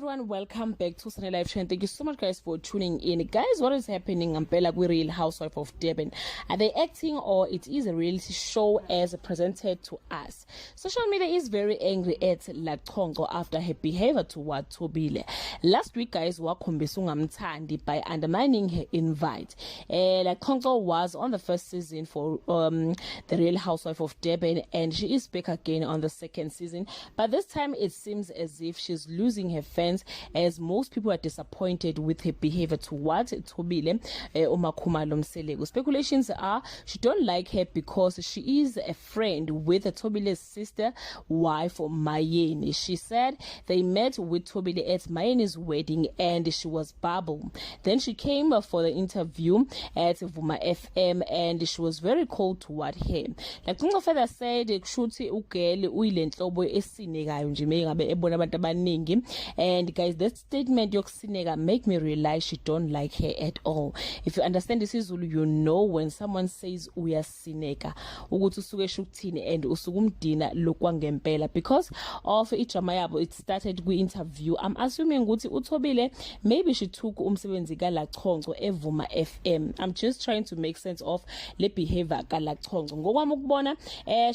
everyone, welcome back to Sunday Live Trend. Thank you so much guys for tuning in. Guys, what is happening? I'm Bella, Real Housewife of Durban. Are they acting or it is a reality show as presented to us? Social media is very angry at Laconco after her behavior toward Thobile. Last week guys, wakhombisa ungamthandi by undermining her invite. Laconco was on the first season for the Real Housewife of Durban, and she is back again on the second season, but this time it seems as if she's losing her fans, as most people are disappointed with her behavior towards Thobile Mseleku. Speculations are she don't like her because she is a friend with Thobile's sister wife Mayeni. She said they met with Thobile at Mayeni's wedding and she was bubble. Then she came for the interview at Vuma FM and she was very cold toward him. Like further said, kushuthi ugele uyilenhlobo esinekayo nje mengabe ebona abantu abaningi. And guys, that statement yokusineka make me realize she don't like her at all. If you understand this is Zulu, you know when someone says uyasineka ukuthi usuke shukuthini and usukumdina lokwangempela because of idrama yabo. It started kwi interview. I'm assuming ukuthi uThobile maybe she took umsebenzi kaLaconco eVuma FM. I'm just trying to make sense of le behavior kaLaconco. Ngokwami ukubona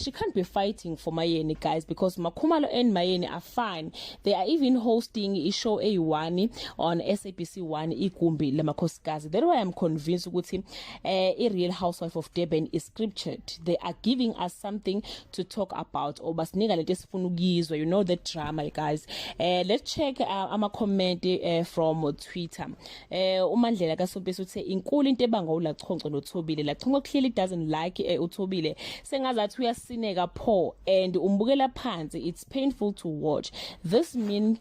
she can't be fighting for Mayeni guys, because Makhumalo and Mayeni are fine. They are even hosting a show A1 on SABC 1 igumbi lamakhosikazi. That's why I'm convinced ukuthi a Real Housewife of Durban is scriptured. They are giving us something to talk about. Or basinika lento esifuna ukuyizwa, you know, the drama guys. Let's check ama comment from Twitter. Umandlela kaSompisi uthe inkulu into ebanga uLaconco noThobile. Laconco clearly doesn't like uThobile. Sengazathi uyasineka pho and umbukela phansi. It's painful to watch. This mean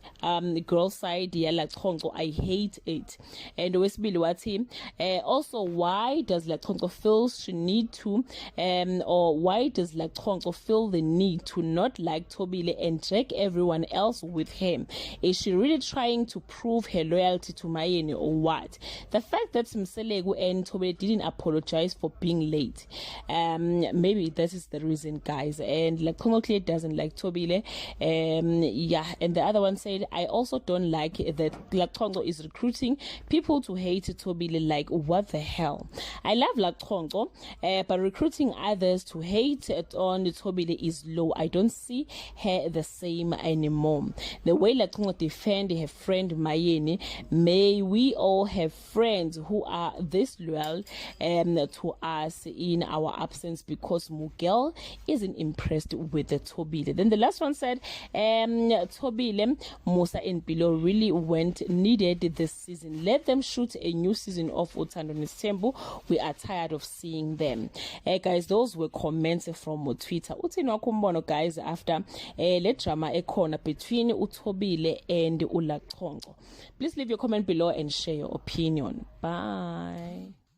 girl side ya Laconco, I hate it. And wesibili wathi also, why does Laconco feel she need to or why does Laconco feel the need to not like Thobile and drag everyone else with him? Is she really trying to prove her loyalty to Mayeni or what? The fact that Mseleku and Thobile didn't apologize for being late, maybe that is the reason guys. And Laconco clearly doesn't like Thobile. Yeah, and the other one said, I also don't like that Laconco is recruiting people to hate Thobile. Like, what the hell? I love Laconco, but recruiting others to hate on Thobile is low. I don't see her the same anymore. The way Laconco defend her friend Mayeni, may we all have friends who are this loyal to us in our absence, because Mugel isn't impressed with the Thobile. Then the last one said, Thobile, Musa and Below really needed this season. Let them shoot a new season of Uthando Nesembu. We are tired of seeing them. Guys, those were comments from Twitter. Uthini wakumbono guys after le drama ekhona between uThobile and uLaconco. Please leave your comment below and share your opinion. Bye.